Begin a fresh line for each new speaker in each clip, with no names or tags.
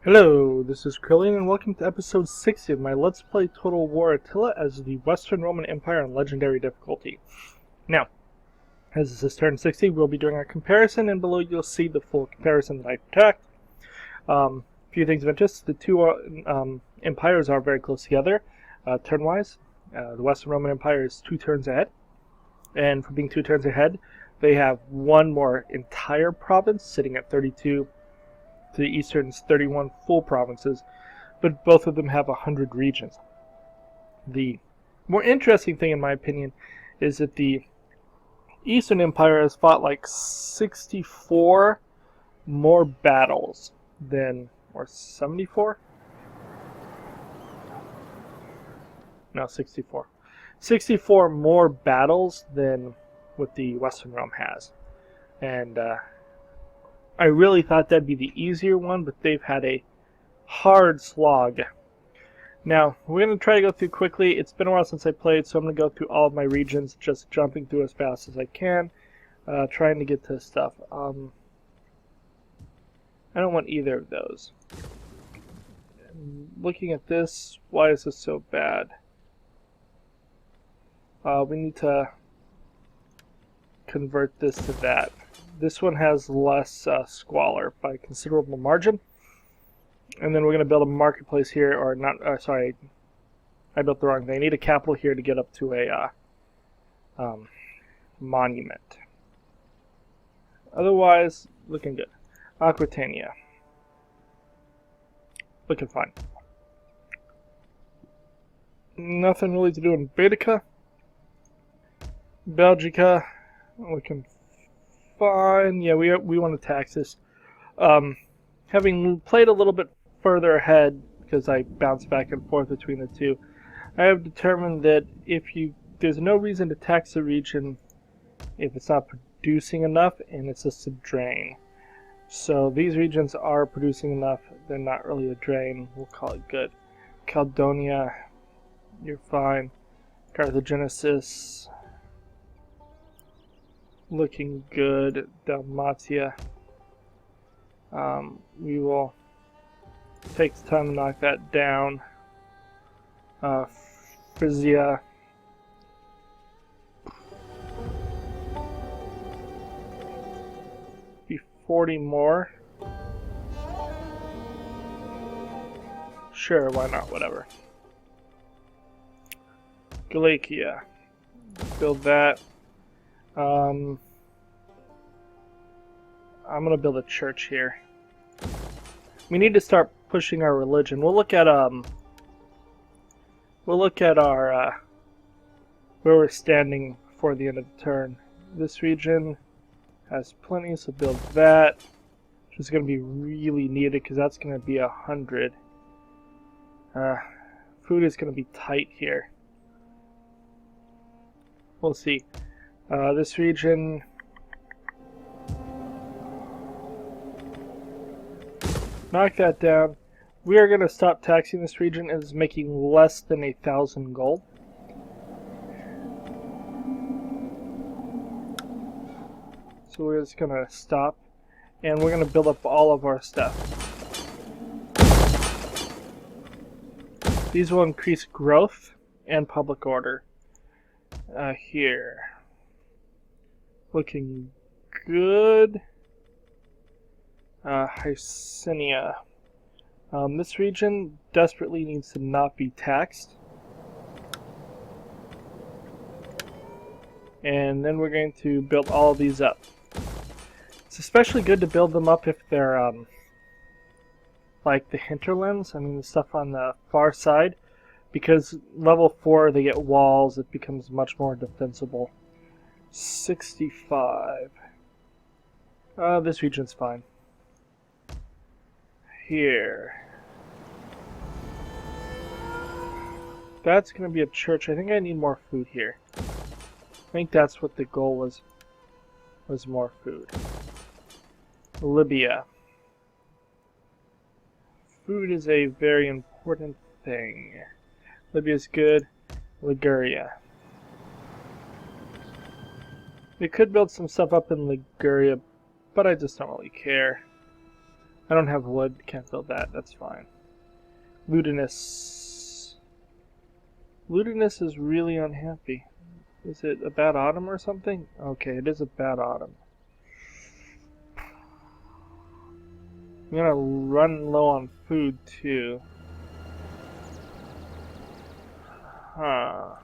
Hello, this is Krillian and welcome to episode 60 of my Let's Play Total War Attila as the Western Roman Empire on Legendary difficulty. Now, as this is turn 60, we'll be doing a comparison, and below you'll see the full comparison that I tracked. A few things of interest. The two empires are very close together, turn-wise. The Western Roman Empire is 2 turns ahead, and for being 2 turns ahead, they have one more entire province sitting at 32. To the eastern's 31 full provinces, but both of them have 100 regions. The more interesting thing, in my opinion, is that the Eastern Empire has fought like 64 more battles than, or 74? No, 64. 64 more battles than what the Western Realm has. And, I really thought that'd be the easier one, but they've had a hard slog. Now, we're going to try to go through quickly. It's been a while since I played, so I'm going to go through all of my regions, just jumping through as fast as I can, trying to get to stuff. I don't want either of those. Looking at this, why is this so bad? We need to convert this to that. This one has less squalor by a considerable margin. And then we're going to build a marketplace here, or not, sorry, I built the wrong thing. I need a capital here to get up to a monument. Otherwise, looking good. Aquitania. Looking fine. Nothing really to do in Baetica. Belgica, looking fine. Yeah, we want to tax this. Having played a little bit further ahead, because I bounce back and forth between the two, I have determined that there's no reason to tax a region if it's not producing enough, and it's just a drain. So these regions are producing enough. They're not really a drain. We'll call it good. Caldonia, you're fine. Carthagenesis, looking good. Dalmatia. We will take the time to knock that down. Frisia. Be 40 more. Sure, why not? Whatever. Galatia. Build that. I'm gonna build a church here. We need to start pushing our religion. We'll look at our where we're standing before the end of the turn. This region has plenty, so build that, which is gonna be really needed because that's gonna be 100. Food is gonna be tight here. We'll see. This region. Knock that down. We are going to stop taxing this region as making less than 1,000 gold. So we're just going to stop. And we're going to build up all of our stuff. These will increase growth and public order. Here. Looking good. Hycinia. This region desperately needs to not be taxed. And then we're going to build all of these up. It's especially good to build them up if they're like the hinterlands, I mean the stuff on the far side, because level 4 they get walls, it becomes much more defensible. 65. This region's fine. Here. That's going to be a church. I think I need more food here. I think that's what the goal was more food. Libya. Food is a very important thing. Libya's good. Liguria. We could build some stuff up in Liguria, but I just don't really care. I don't have wood, can't build that, that's fine. Ludinus. Ludinus is really unhappy. Is it a bad autumn or something? Okay, it is a bad autumn. I'm gonna run low on food too. Huh.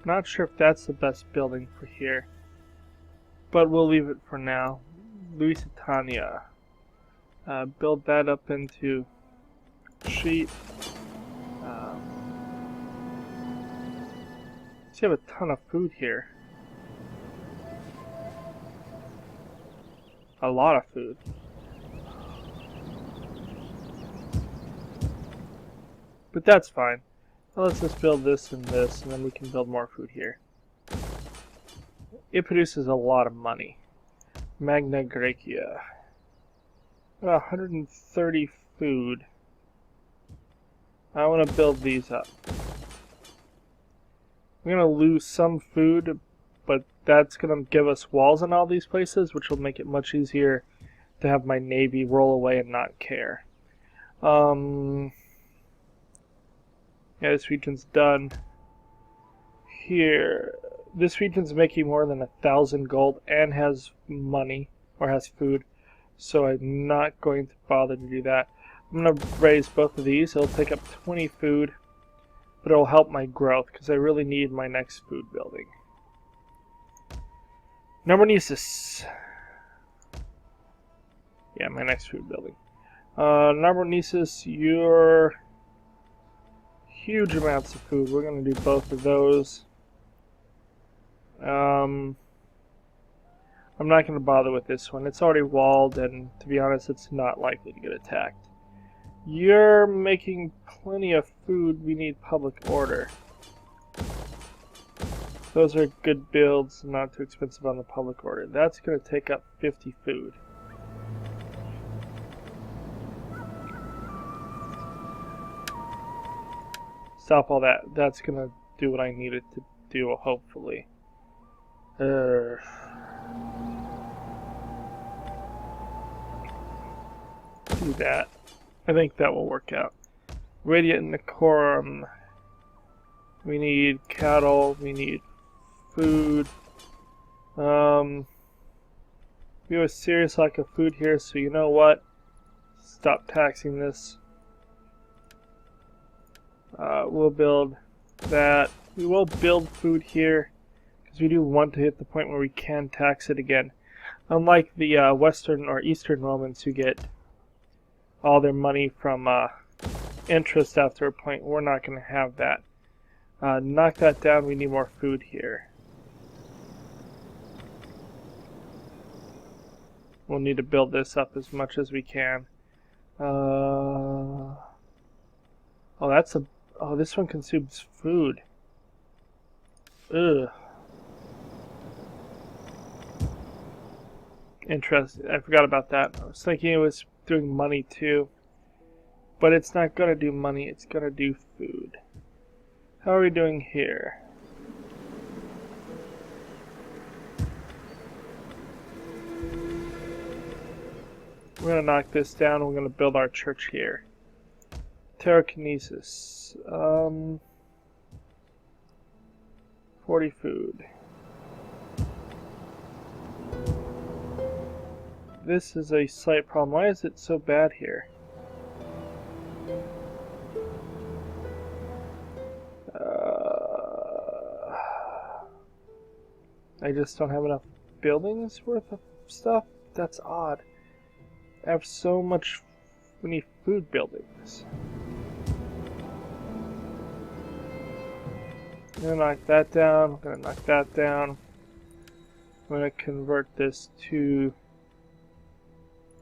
Not sure if that's the best building for here, but we'll leave it for now. Lusitania. Build that up into sheet. You have a ton of food here. A lot of food. But that's fine. Well, let's just build this and this, and then we can build more food here. It produces a lot of money. Magna Graecia. 130 food. I want to build these up. I'm going to lose some food, but that's going to give us walls in all these places, which will make it much easier to have my navy roll away and not care. Yeah, this region's done. Here, this region's making more than 1,000 gold and has money, or has food, so I'm not going to bother to do that. I'm going to raise both of these. It'll take up 20 food, but it'll help my growth, because I really need my next food building. Narbonnesis. Yeah, my next food building. Narbonnesis, you're huge amounts of food. We're going to do both of those. I'm not going to bother with this one. It's already walled, and to be honest, it's not likely to get attacked. You're making plenty of food. We need public order. Those are good builds, not too expensive on the public order. That's going to take up 50 food. Stop all that. That's going to do what I need it to do, hopefully. Do that. I think that will work out. Radiant Nicorum. We need cattle. We need food. We have a serious lack of food here, so you know what? Stop taxing this. We'll build that. We will build food here, because we do want to hit the point where we can tax it again. Unlike the Western or Eastern Romans who get all their money from interest after a point, we're not going to have that. Knock that down, we need more food here. We'll need to build this up as much as we can. Oh, this one consumes food. Ugh. Interesting. I forgot about that. I was thinking it was doing money too. But it's not going to do money, it's going to do food. How are we doing here? We're going to knock this down and we're going to build our church here. Telekinesis. 40 food. This is a slight problem. Why is it so bad here? I just don't have enough buildings worth of stuff? That's odd. I have so much many food buildings. I'm gonna knock that down, I'm gonna knock that down. I'm gonna convert this to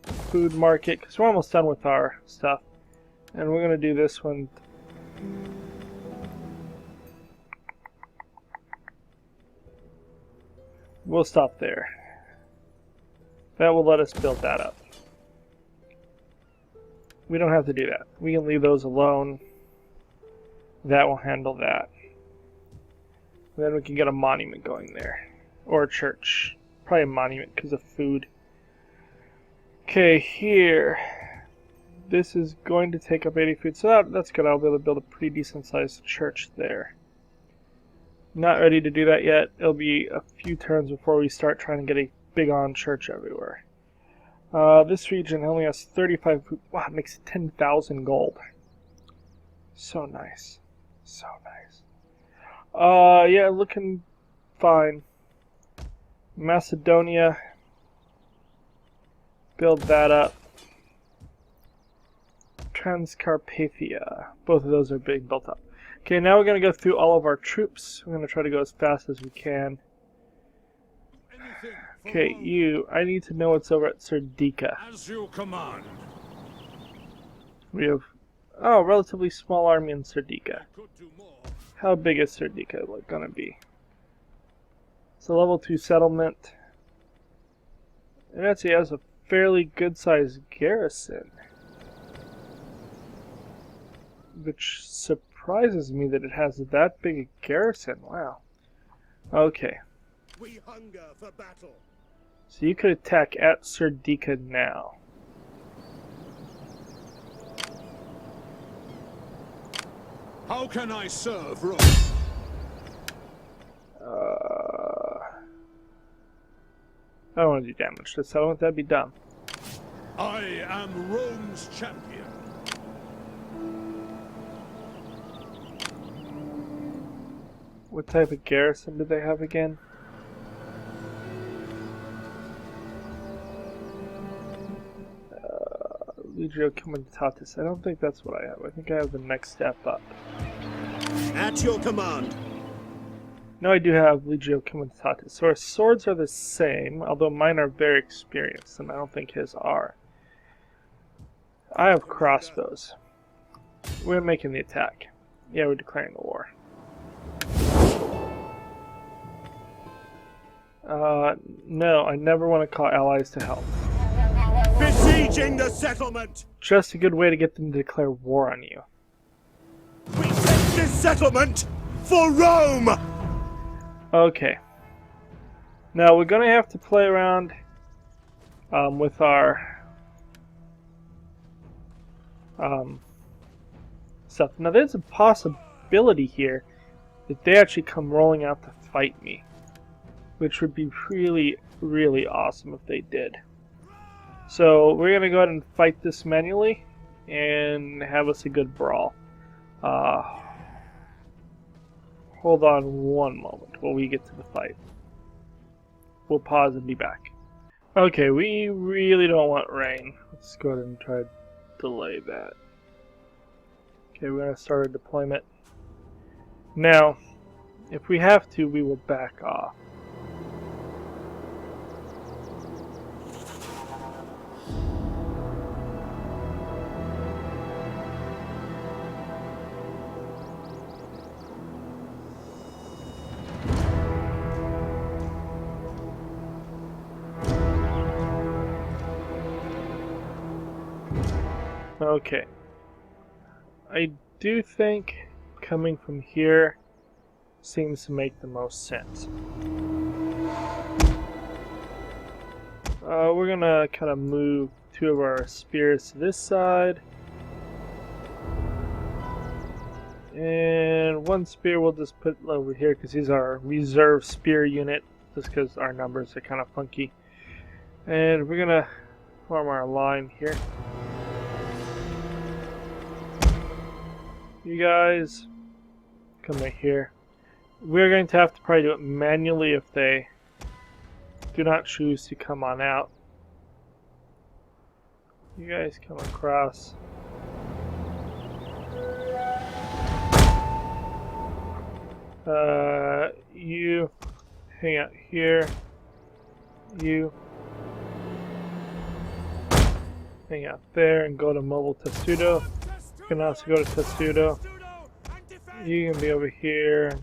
food market, because we're almost done with our stuff. And we're gonna do this one. We'll stop there. That will let us build that up. We don't have to do that. We can leave those alone. That will handle that. And then we can get a monument going there. Or a church. Probably a monument because of food. Okay, here. This is going to take up 80 food, so that's good. I'll be able to build a pretty decent sized church there. Not ready to do that yet. It'll be a few turns before we start trying to get a big on church everywhere. This region only has 35 food. Wow, it makes 10,000 gold. So nice. So nice. Yeah, looking fine. Macedonia. Build that up. Transcarpathia. Both of those are being built up. Okay, now we're going to go through all of our troops. We're going to try to go as fast as we can. Okay, I need to know what's over at Serdica.
As you command.
We have, relatively small army in Serdica. How big is Serdica going to be? It's a level 2 settlement. It actually has a fairly good sized garrison. Which surprises me that it has that big a garrison. Wow. Okay.
We hunger for battle.
So you could attack at Serdica now.
How can I serve Rome?
I don't want to do damage to the settlement. That'd be dumb.
I am Rome's champion.
What type of garrison do they have again? Legio Comitatus. I don't think that's what I have. I think I have the next step up.
At your command.
No, I do have Legio Comitatus. So our swords are the same, although mine are very experienced, and I don't think his are. I have crossbows. We're making the attack. Yeah, we're declaring the war. No, I never want to call allies to help.
Besieging the settlement!
Just a good way to get them to declare war on you.
We take this settlement for Rome!
Okay. Now we're gonna have to play around with our stuff. Now there's a possibility here that they actually come rolling out to fight me, which would be really, really awesome if they did. So we're going to go ahead and fight this manually and have us a good brawl. Hold on one moment while we get to the fight. We'll pause and be back. Okay, we really don't want rain. Let's go ahead and try to delay that. Okay, we're going to start a deployment. Now, if we have to, we will back off. Okay. I do think coming from here seems to make the most sense. We're gonna kind of move two of our spears to this side. And one spear we'll just put over here because he's our reserve spear unit, just because our numbers are kind of funky. And we're gonna form our line here. You guys come right here. We're going to have to probably do it manually if they do not choose to come on out. You guys come across. You hang out here. You hang out there and go to mobile testudo. You can also go to testudo. You can be over here.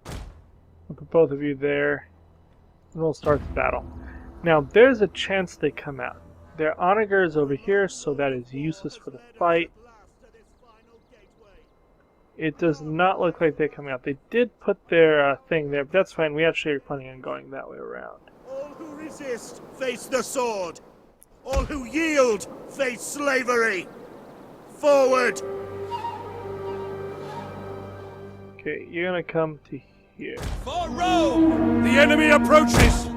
I'll put both of you there. And we'll start the battle. Now, there's a chance they come out. Their onager is over here, so that is useless for the fight. It does not look like they're coming out. They did put their thing there, but that's fine. We actually are planning on going that way around.
All who resist face the sword. All who yield face slavery. Forward!
Okay, you're gonna come to here.
For Rome! The enemy approaches!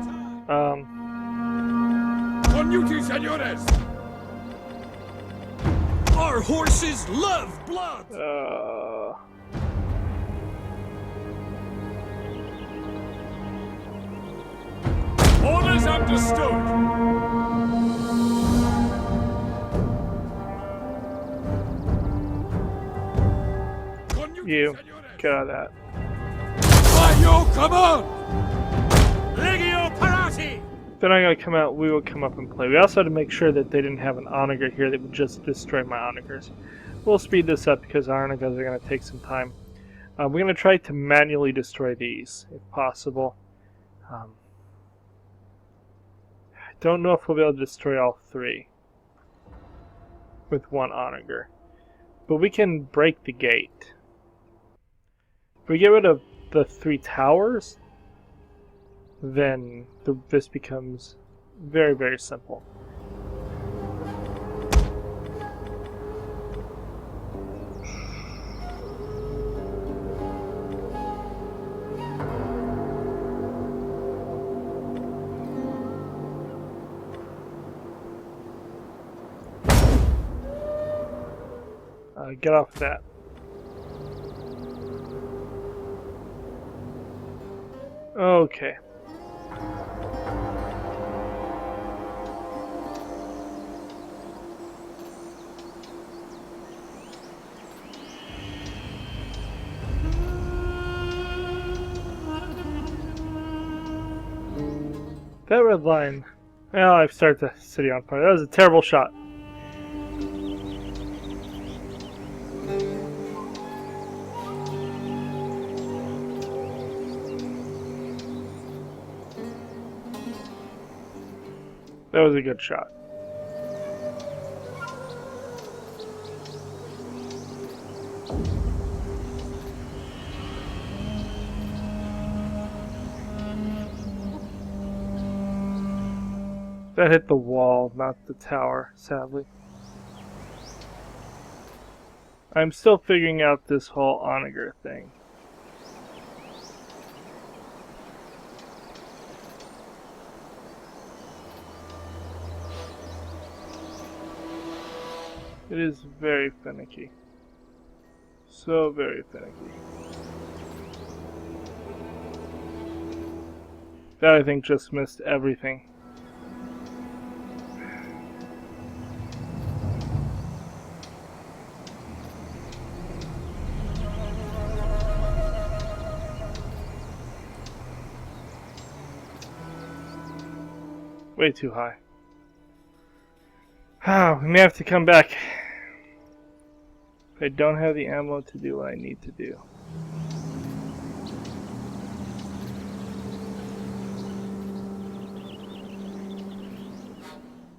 Con duty, senores! Our horses love blood! Orders understood!
You, get out of that.
By your command! Legio Parati!
If they're not going to come out, we will come up and play. We also had to make sure that they didn't have an onager here that would just destroy my onagers. We'll speed this up because our onagers are going to take some time. We're going to try to manually destroy these, if possible. I don't know if we'll be able to destroy all three with one onager. But we can break the gate. If we get rid of the 3 towers, then this becomes very, very simple. Get off of that. Okay. That red line. Well, I've started the city on fire. That was a terrible shot. That was a good shot. That hit the wall, not the tower, sadly. I'm still figuring out this whole onager thing. It is very finicky. So very finicky. That, I think, just missed everything. Way too high. We may have to come back. I don't have the ammo to do what I need to do.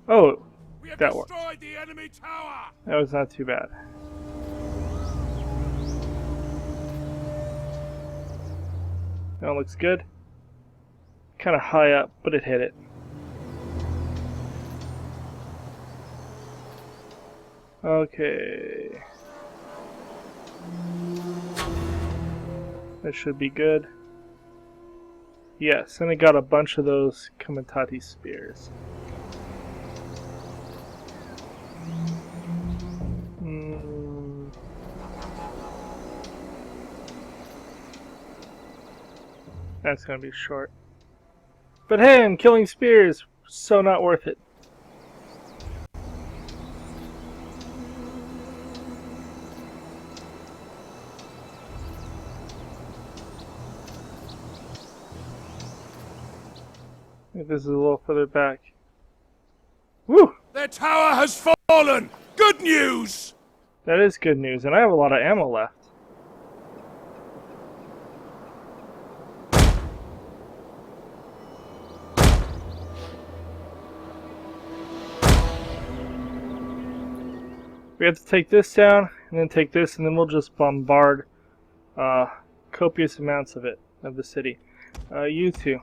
Oh, that worked.
The enemy tower.
That was not too bad. That looks good. Kind of high up, but it hit it. Okay. That should be good. Yes, and it got a bunch of those Comitati spears. That's gonna be short. But hey, I'm killing spears, so not worth it. This is a little further back. Woo!
Their tower has fallen! Good news!
That is good news, and I have a lot of ammo left. We have to take this down, and then take this, and then we'll just bombard copious amounts of it, of the city. You two.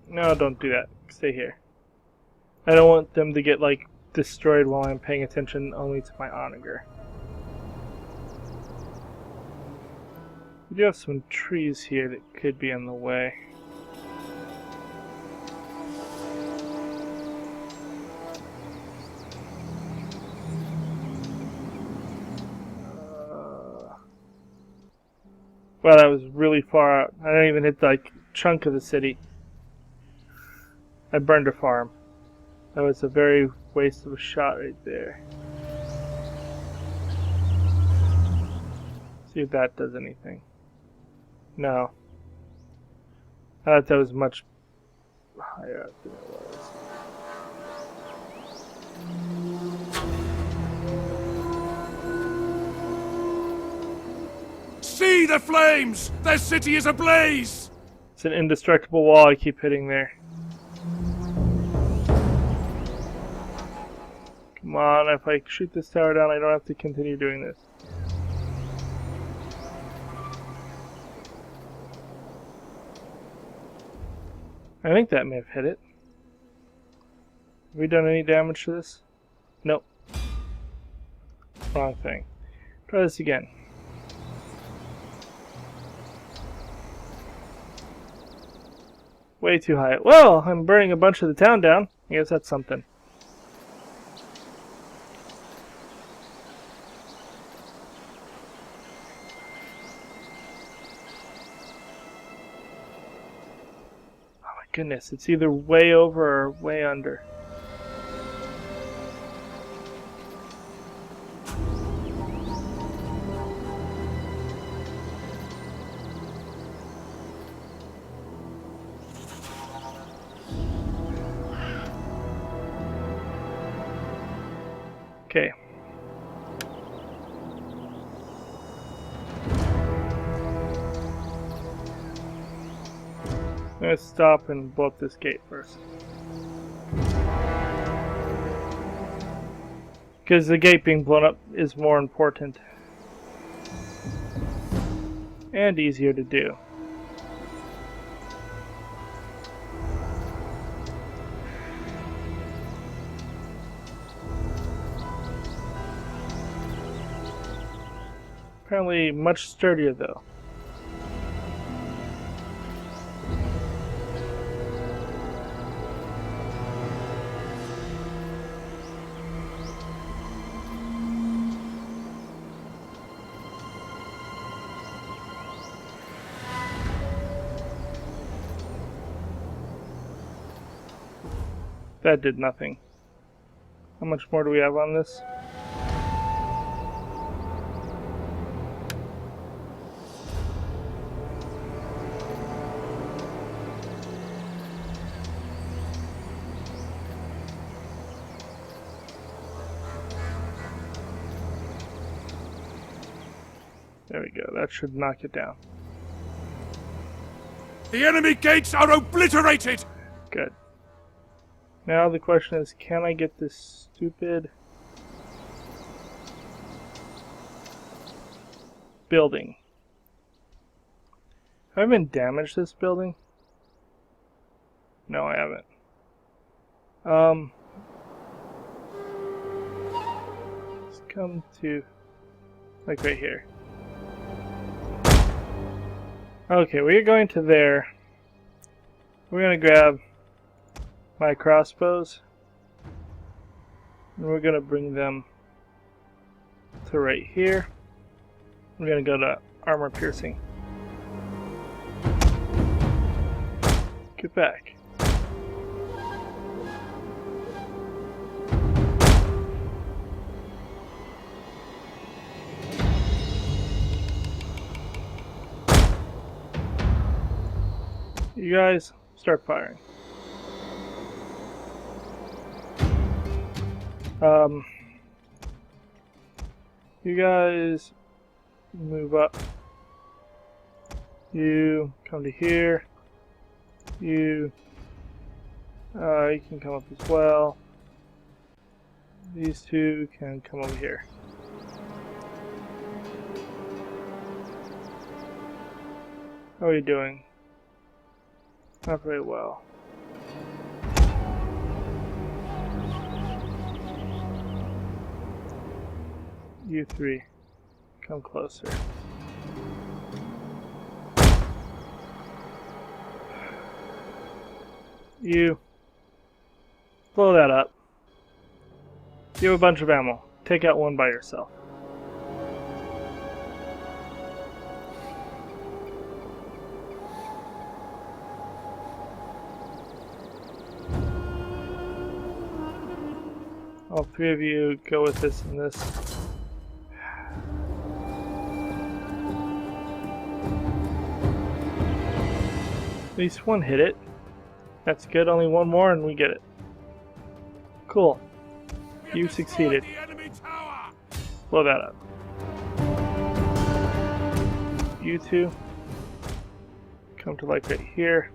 No, don't do that. Stay here. I don't want them to get, like, destroyed while I'm paying attention only to my onager. We do have some trees here that could be in the way. Wow, that was really far out. I didn't even hit the chunk of the city. I burned a farm. That was a very waste of a shot right there. See if that does anything. No. I thought that was much higher up than it was.
See the flames! Their city is ablaze!
It's an indestructible wall I keep hitting there. Come on, if I shoot this tower down, I don't have to continue doing this. I think that may have hit it. Have we done any damage to this? Nope. Wrong thing. Try this again. Way too high. Well, I'm burning a bunch of the town down. I guess that's something. Oh my goodness, it's either way over or way under. Okay. I'm gonna stop and blow up this gate first. Because the gate being blown up is more important. And easier to do. Apparently much sturdier though. That did nothing. How much more do we have on this? There we go. That should knock it down.
The enemy gates are obliterated!
Good. Now the question is, can I get this stupid building? Have I even damaged this building? No, I haven't. Let's come to, like, right here. Okay, we're going to there. We're going to grab my crossbows, and we're going to bring them to right here. We're going to go to armor piercing. Get back. You guys, start firing. You guys move up. You come to here. You can come up as well. These two can come over here. How are you doing? Not very well. You three, come closer. You, blow that up. You have a bunch of ammo. Take out one by yourself. All three of you go with this and this. At least one hit it. That's good. Only one more and we get it. Cool. You succeeded. Blow that up. You two come to like right here.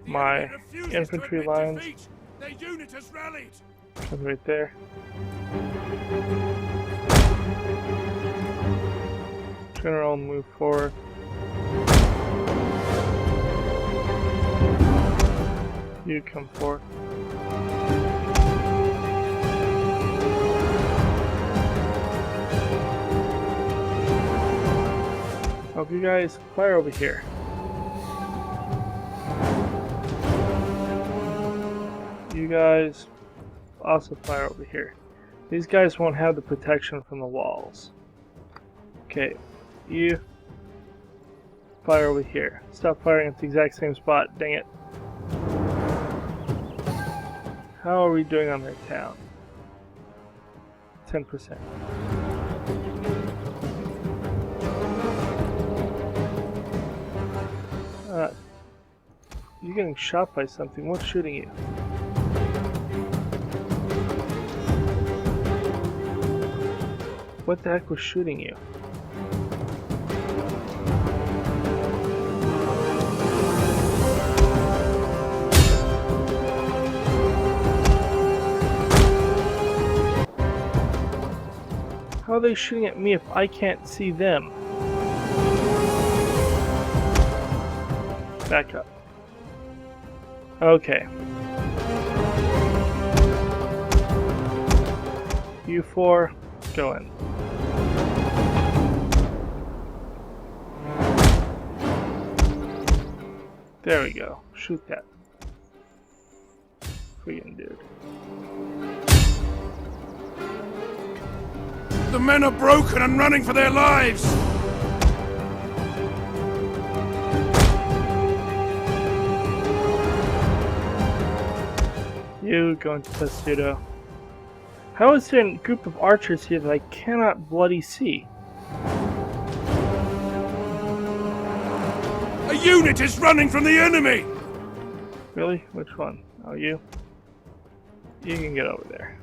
My infantry lines come right there. General, move forward. You come forward. Hope you guys fire over here. You guys also fire over here. These guys won't have the protection from the walls. Okay, you fire over here. Stop firing at the exact same spot, dang it. How are we doing on their town? 10%. You're getting shot by something. What's shooting you? What the heck was shooting you? How are they shooting at me if I can't see them? Back up. Okay. You four, go in. There we go. Shoot that. Freaking dude.
The men are broken and running for their lives!
You go into Testudo. How is there a group of archers here that I cannot bloody see?
A unit is running from the enemy!
Really? Which one? Oh, you? You can get over there.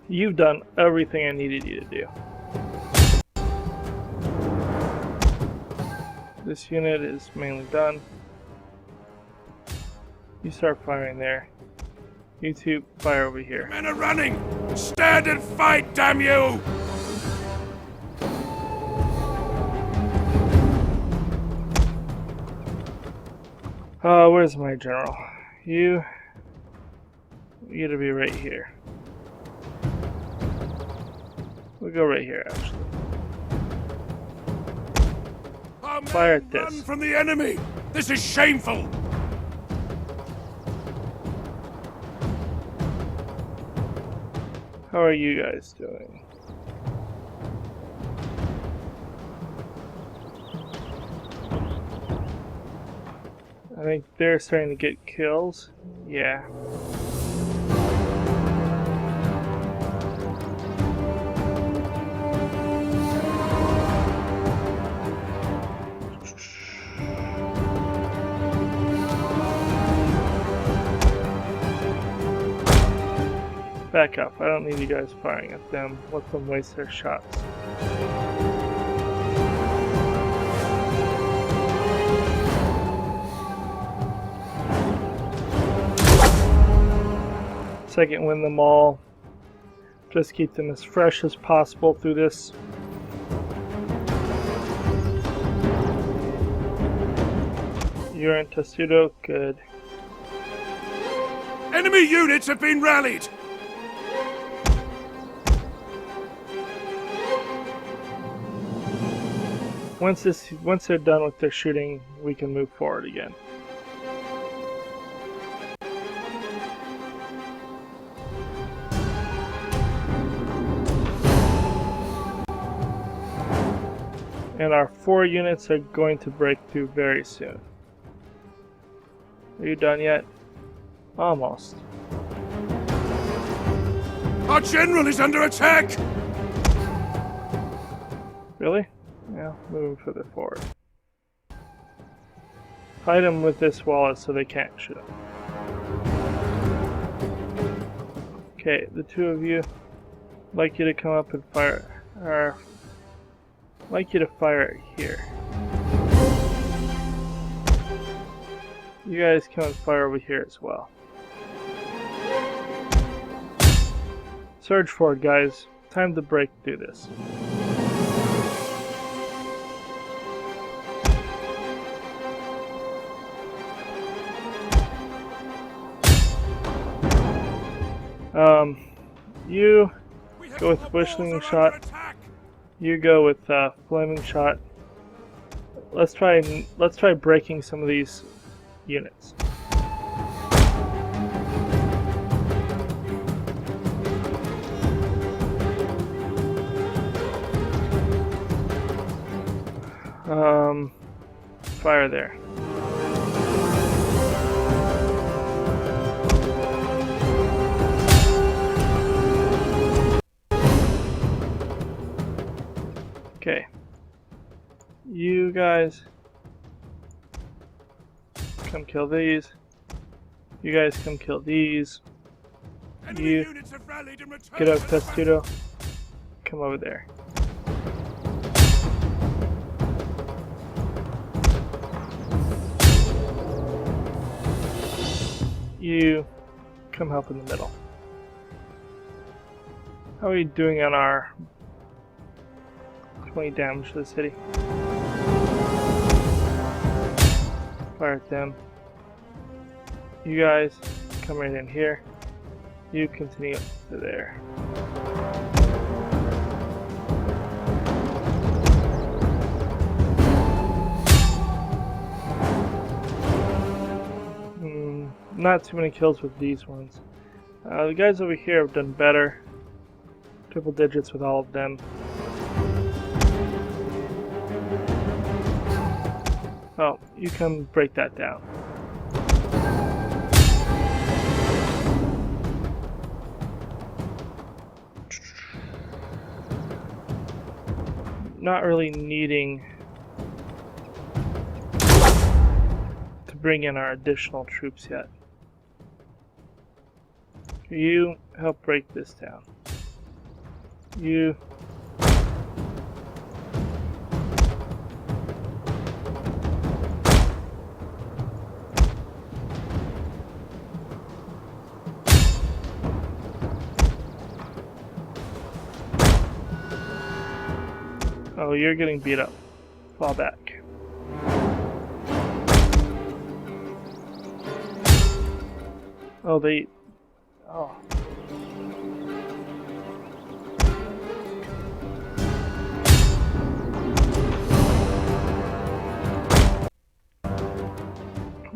You've done everything I needed you to do. This unit is mainly done. You start firing there. You two fire over here.
Men are running! Stand and fight, damn you!
Where's my general? You gotta be right here. We'll go right here, actually.
Our men
Fire at
run
this.
from the enemy! This is shameful!
How are you guys doing? I think they're starting to get kills. Yeah. Back up. I don't need you guys firing at them. Let them waste their shots. Second, win them all. Just keep them as fresh as possible through this. You're in Testudo, good.
Enemy units have been rallied!
Once they're done with their shooting, we can move forward again. And our 4 units are going to break through very soon. Are you done yet? Almost.
Our general is under attack!
Really? Yeah, moving further forward. Fight them with this wall so they can't shoot them. Okay, the 2 of you, I'd like you to come up and fire. I'd like you to fire it here. You guys come and fire over here as well. Surge forward, guys. Time to break through this. You go with whistling shot. You go with flaming shot. Let's try breaking some of these units. Fire there. Okay. You guys come kill these. You guys come kill these. You get up, Testudo. Come over there. You come help in the middle. How are we doing on our 20 damage to the city? Fire at them. You guys come right in here. You continue to there. Not too many kills with these ones. The guys over here have done better. Triple digits with all of them. Oh, you come break that down. Not really needing to bring in our additional troops yet. You help break this down. You Oh, you're getting beat up. Fall back. Oh, they... Oh.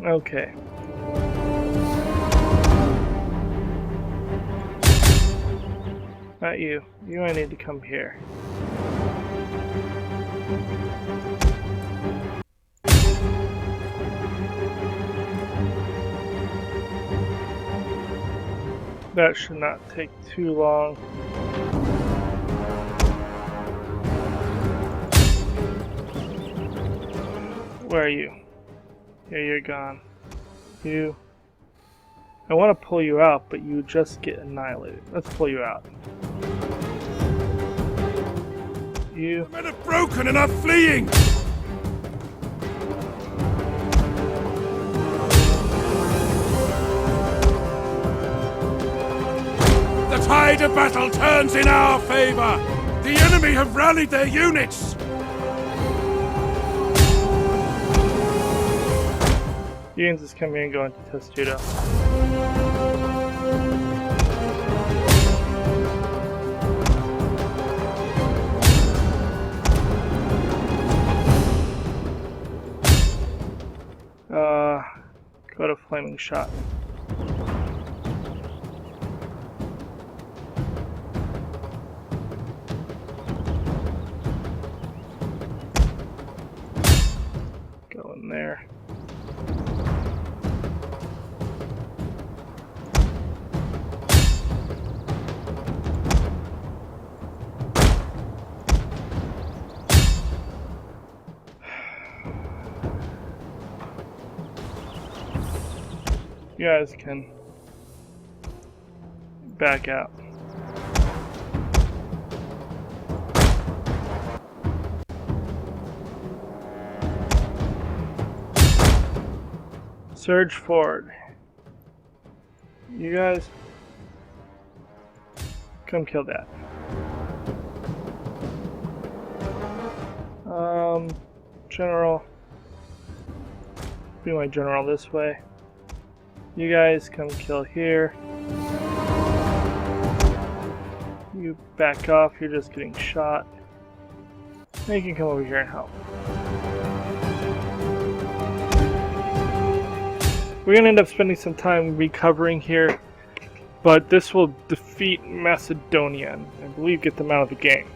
Okay. Not you. You might need to come here. That should not take too long. Where are you? Yeah, you're gone. You... I want to pull you out, but you just get annihilated. Let's pull you out. You...
The men have broken and are fleeing! The tide of battle turns in our favor! The enemy have rallied their units!
Unions is coming and going to Testudo. Go to Flaming Shot. Go in there. You guys can back out. Surge forward. You guys come kill that. General. Be my general this way. You guys come kill here. You back off, you're just getting shot. Now you can come over here and help. We're gonna end up spending some time recovering here, but this will defeat Macedonia and I believe get them out of the game.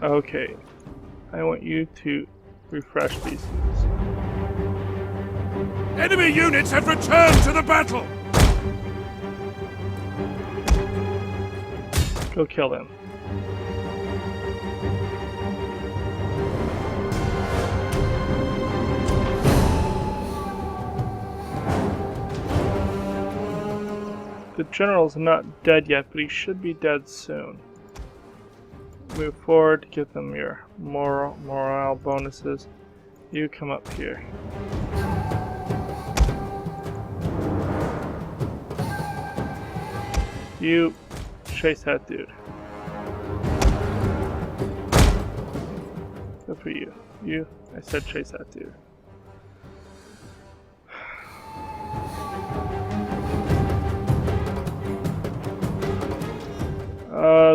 Okay, I want you to refresh these things.
Enemy units have returned to the battle!
Go kill them. The general's not dead yet, but he should be dead soon. Move forward to give them your morale bonuses. You come up here. You chase that dude. Good for you. You, I said chase that dude.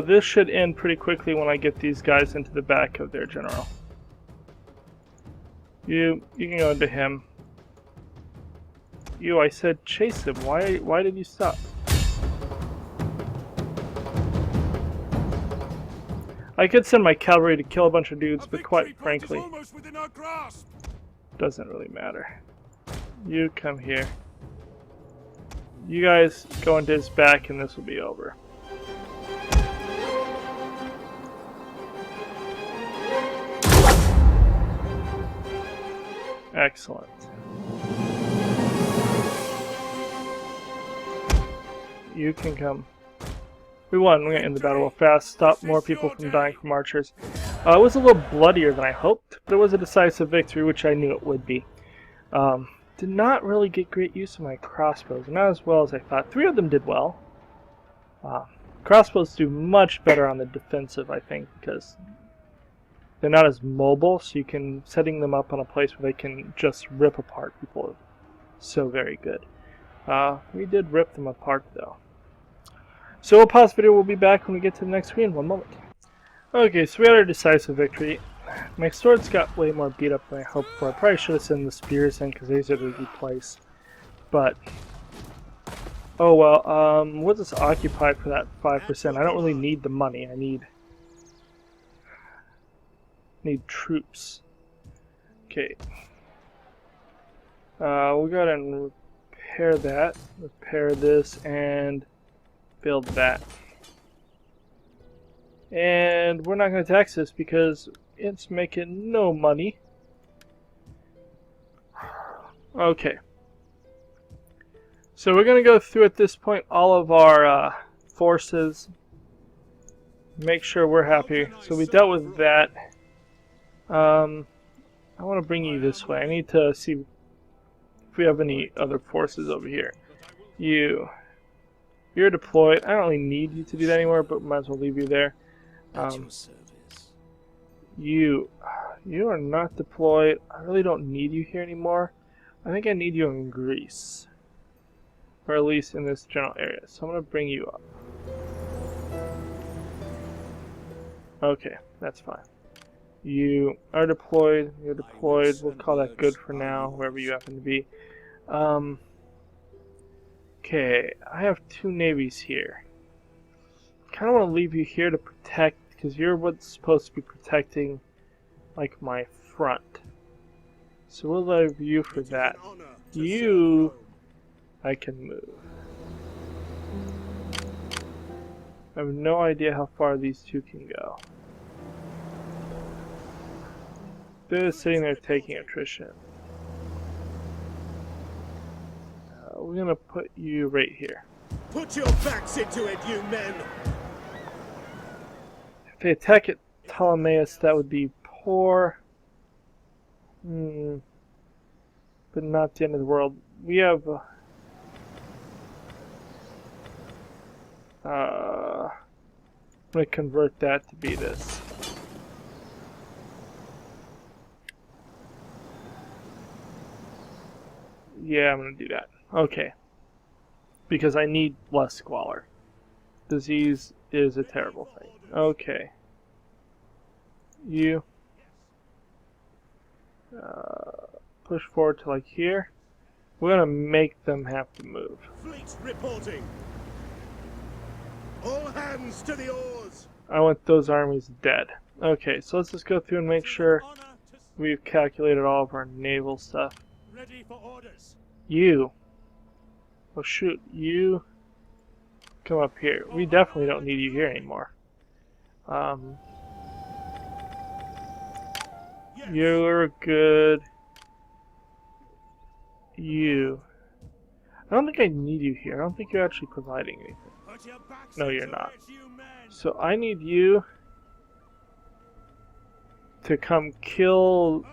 This should end pretty quickly when I get these guys into the back of their general. You can go into him. You, I said chase him. Why did you stop? I could send my cavalry to kill a bunch of dudes, but quite frankly, doesn't really matter. You come here. You guys go into his back and this will be over. Excellent. You can come. We won. We're going to end the battle real fast. Stop more people from dying from archers. It was a little bloodier than I hoped, but it was a decisive victory, which I knew it would be. Did not really get great use of my crossbows, not as well as I thought. 3 of them did well. Crossbows do much better on the defensive, I think, because they're not as mobile, so you can setting them up on a place where they can just rip apart people. So very good. We did rip them apart though. So we'll pause the video. We'll be back when we get to the next screen in 1 moment. Okay, so we had our decisive victory. My swords got way more beat up than I hoped for. I probably should have sent the spears in because these are the weak place. But oh well. We'll just occupy for that 5%. I don't really need the money. I need troops. Okay. We'll go ahead and repair that. Repair this and build that. And we're not going to tax this because it's making no money. Okay. So we're going to go through at this point all of our forces. Make sure we're happy. So we dealt with that. I want to bring you this way. I need to see if we have any other forces over here. You're deployed. I don't really need you to do that anymore, but might as well leave you there.
At your service.
You are not deployed. I really don't need you here anymore. I think I need you in Greece. Or at least in this general area. So I'm going to bring you up. Okay, that's fine. You are deployed. You're deployed. We'll call that good for now, wherever you happen to be. Okay, I have 2 navies here. Kind of want to leave you here to protect, because you're what's supposed to be protecting, like, my front. So we'll leave you for that. You, I can move. I have no idea how far these 2 can go. They're just sitting there taking attrition. We're gonna put you right here.
Put your backs into it, you men!
If they attack at Ptolemais, that would be poor. But not the end of the world. We have... I'm gonna convert that to be this. Yeah, I'm gonna do that. Okay. Because I need less squalor. Disease is a terrible thing. Okay. You push forward to like here. We're gonna make them have to move.
Fleet reporting. All hands to the oars.
I want those armies dead. Okay, so let's just go through and make sure we've calculated all of our naval stuff.
Ready for orders.
You. Oh shoot, you come up here. We definitely don't need you here anymore. You're good. You. I don't think I need you here. I don't think you're actually providing anything. No, you're not. So I need you to come kill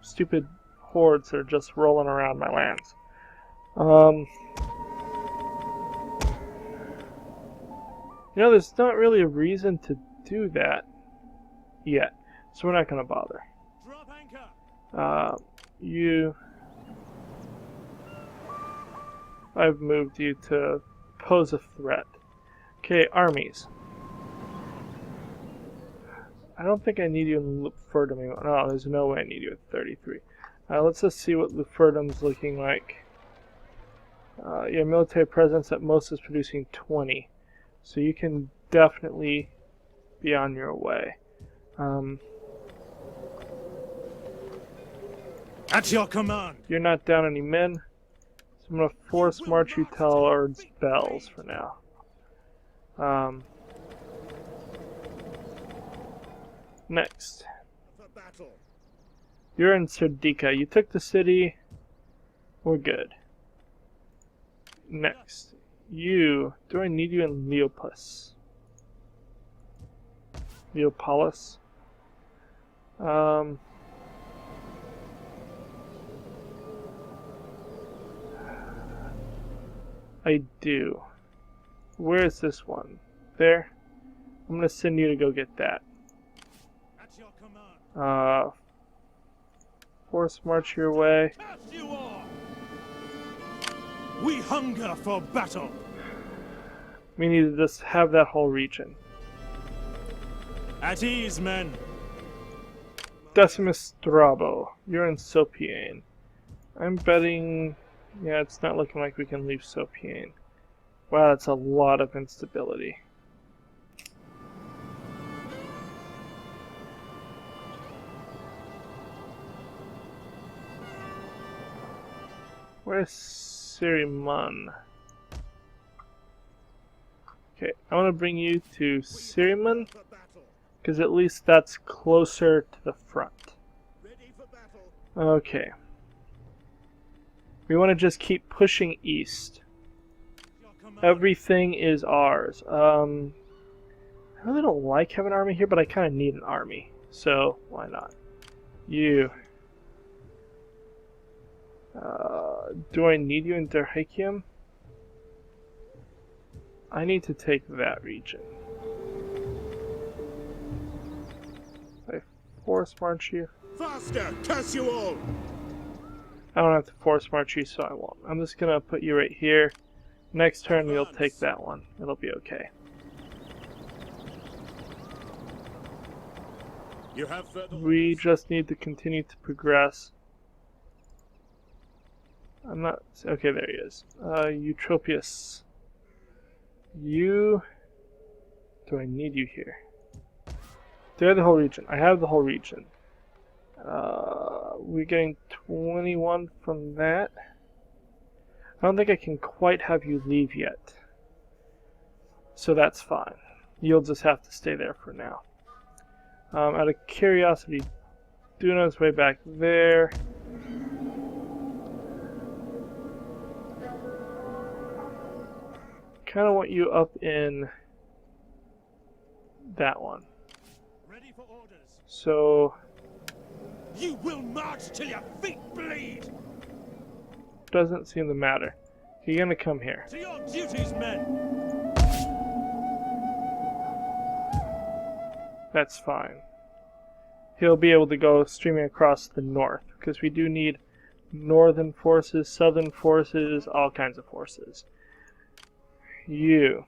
stupid hordes that are just rolling around my lands. You know, there's not really a reason to do that yet, so we're not going to bother. I've moved you to pose a threat. Okay, armies. I don't think I need you in Lufurdum anymore. No, there's no way I need you at 33. Let's just see what Lufurdum's looking like. Your military presence at most is producing 20. So you can definitely be on your way.
At your command.
You're not down any men. So I'm going to force march you towards Bells for now. Next. You're in Serdica. You took the city. We're good. Next. You. Do I need you in Leopolis? Leopolis? I do. Where is this one? There? I'm gonna send you to go get that.
At your command.
Force march your way.
We hunger for battle.
We need to just have that whole region.
At ease, men.
Decimus Strabo. You're in Sopiane. I'm betting... Yeah, it's not looking like we can leave Sopiane. Wow, that's a lot of instability. Where's Siriman? Okay, I want to bring you to Siriman, because at least that's closer to the front. Okay. We want to just keep pushing east. Everything is ours. I really don't like having an army here, but I kind of need an army. So, why not? You. Do I need you in Derhakium? I need to take that region. I force march you.
Faster, curse you all!
I don't have to force march you, so I won't. I'm just gonna put you right here. Next turn, you'll take that one. It'll be okay.
You have further
We
orders?
just need to continue to progress. I'm not... Okay, there he is. Eutropius. You... Do I need you here? Do I have the whole region? I have the whole region. We're getting 21 from that. I don't think I can quite have you leave yet. So that's fine. You'll just have to stay there for now. Out of curiosity, Duna's way back there. Kind of want you up in that one.
Ready for orders.
So
You will march till your feet bleed!
doesn't seem to matter. You're gonna come here.
To your duties, men!
That's fine. He'll be able to go streaming across the north, because we do need northern forces, southern forces, all kinds of forces. You're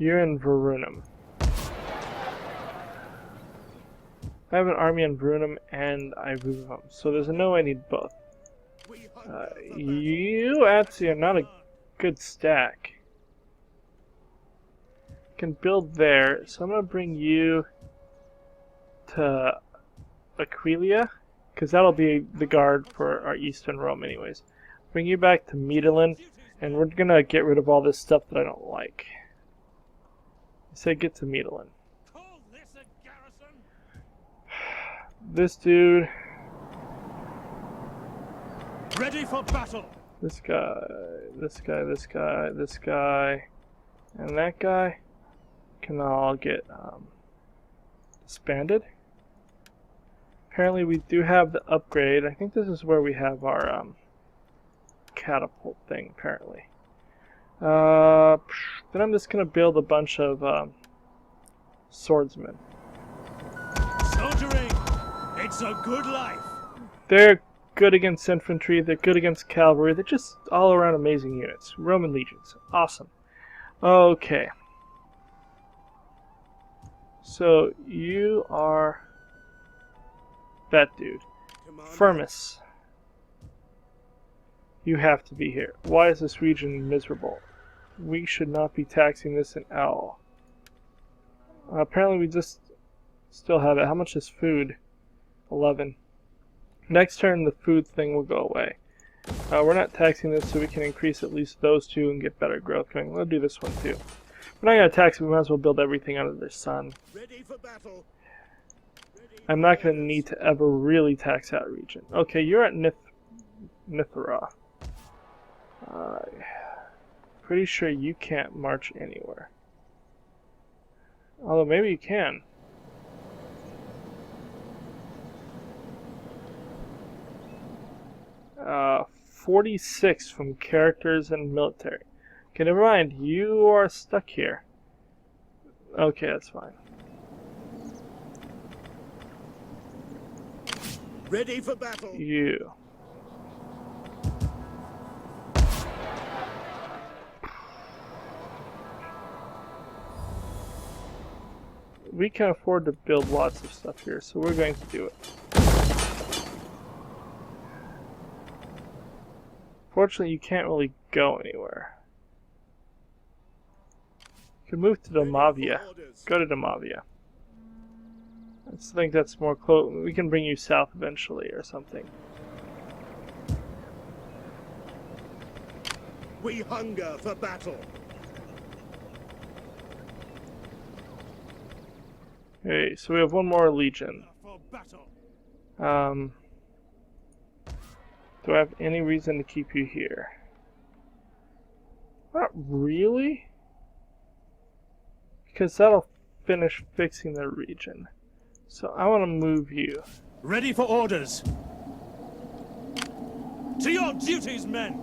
in Verunum. I have an army in Verunum and Ivuvum, so there's no way I need both.
We hunger for battle.
You actually are not a good stack. Can build there, so I'm gonna bring you to Aquilia, because that'll be the guard for our eastern Rome anyways. Bring you back to Medellin, and we're gonna get rid of all this stuff that I don't like. I say get to Medellin.
Call this a garrison?
This dude,
Ready for battle!
this guy, this guy, this guy, this guy, and that guy can all get disbanded. Apparently we do have the upgrade. I think this is where we have our catapult thing, apparently. Then I'm just going to build a bunch of swordsmen.
Soldiering! It's a good life!
They're good against infantry, they're good against cavalry, they're just all around amazing units. Roman legions. Awesome. Okay. So, you are that dude.
Commander,
Firmus. You have to be here. Why is this region miserable? We should not be taxing this in L. Apparently we just still have it. How much is food? 11. Next turn the food thing will go away. We're not taxing this, so we can increase at least those two and get better growth going. We'll do this one too. We're not going to tax it, we might as well build everything under the sun.
ready for battle!
I'm not going to need to ever really tax that region. Okay, you're at Nithra. Pretty sure you can't march anywhere. Although maybe you can. Uh, 46 from characters and military. Okay, never mind. You are stuck here. Okay, that's fine.
Ready for battle!
You. We can afford to build lots of stuff here, so we're going to do it. Fortunately, you can't really go anywhere. You can move to Domavia. Go to Domavia. I just think that's more close. We can bring you south eventually or something.
We hunger for battle!
Okay, so we have one more legion.
For battle!
Do I have any reason to keep you here? Not really. Because that'll finish fixing the region. So I want to move you.
Ready for orders. To your duties, men!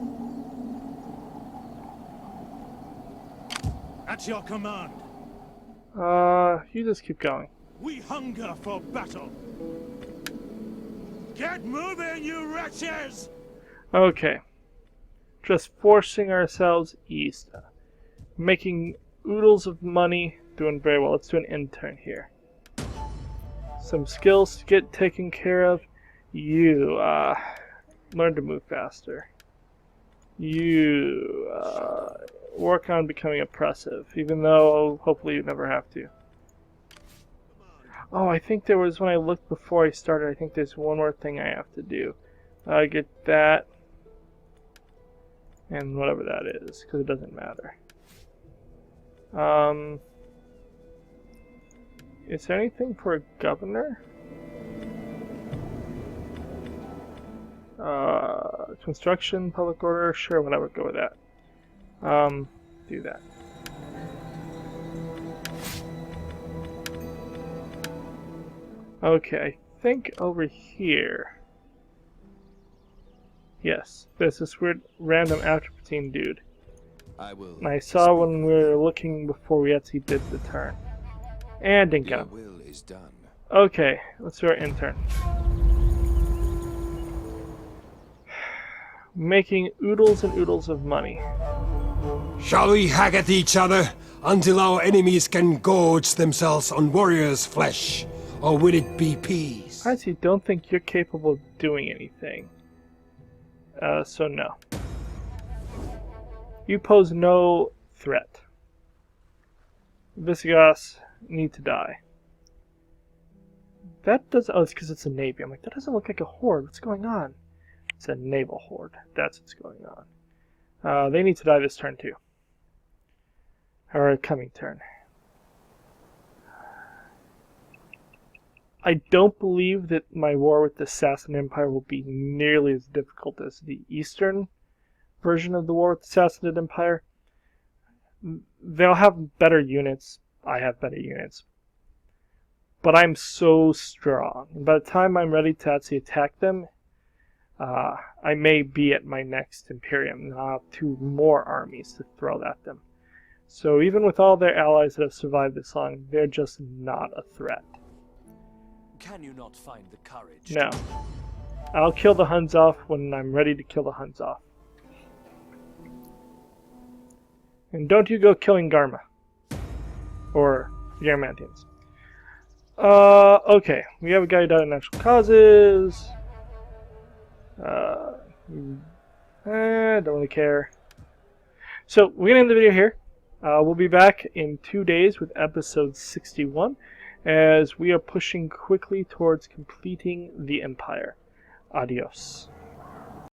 At your command.
You just keep going.
We hunger for battle. Get moving, you wretches!
Okay. Just forcing ourselves east. Making oodles of money. Doing very well. Let's do an intern here. Some skills to get taken care of. You, learn to move faster. You, work on becoming oppressive, even though hopefully you never have to. Oh, I think there was, when I looked before I started, I think there's one more thing I have to do. Get that, and whatever that is, because it doesn't matter. Is there anything for a governor? Construction, public order, sure, whatever, go with that. Do that. Okay, I think over here. Yes, there's this weird random atropine dude. And I saw when we were looking before we actually did the turn. And didn't get him.
Will is done.
Okay, let's do our intern. Making oodles and oodles of money.
Shall we hack at each other until our enemies can gorge themselves on warriors' flesh? Or will it be peace?
I actually don't think you're capable of doing anything. So no. You pose no threat. Visigoths need to die. That does. Oh, it's because it's a navy. I'm like, that doesn't look like a horde. What's going on? It's a naval horde. That's what's going on. They need to die this turn too. Or coming turn. I don't believe that my war with the Sassanid Empire will be nearly as difficult as the Eastern version of the war with the Sassanid Empire. They'll have better units. I have better units. But I'm so strong. And by the time I'm ready to actually attack them, I may be at my next Imperium. And I'll have 2 more armies to throw at them. So even with all their allies that have survived this long, they're just not a threat.
Can you not find the courage?
No. I'll kill the Huns off when I'm ready to kill the Huns off. And don't you go killing Garma. Or the Armantians. Okay. We have a guy who died of natural causes. Don't really care. So, we're going to end the video here. We'll be back in 2 days with episode 61. As we are pushing quickly towards completing the Empire. Adios.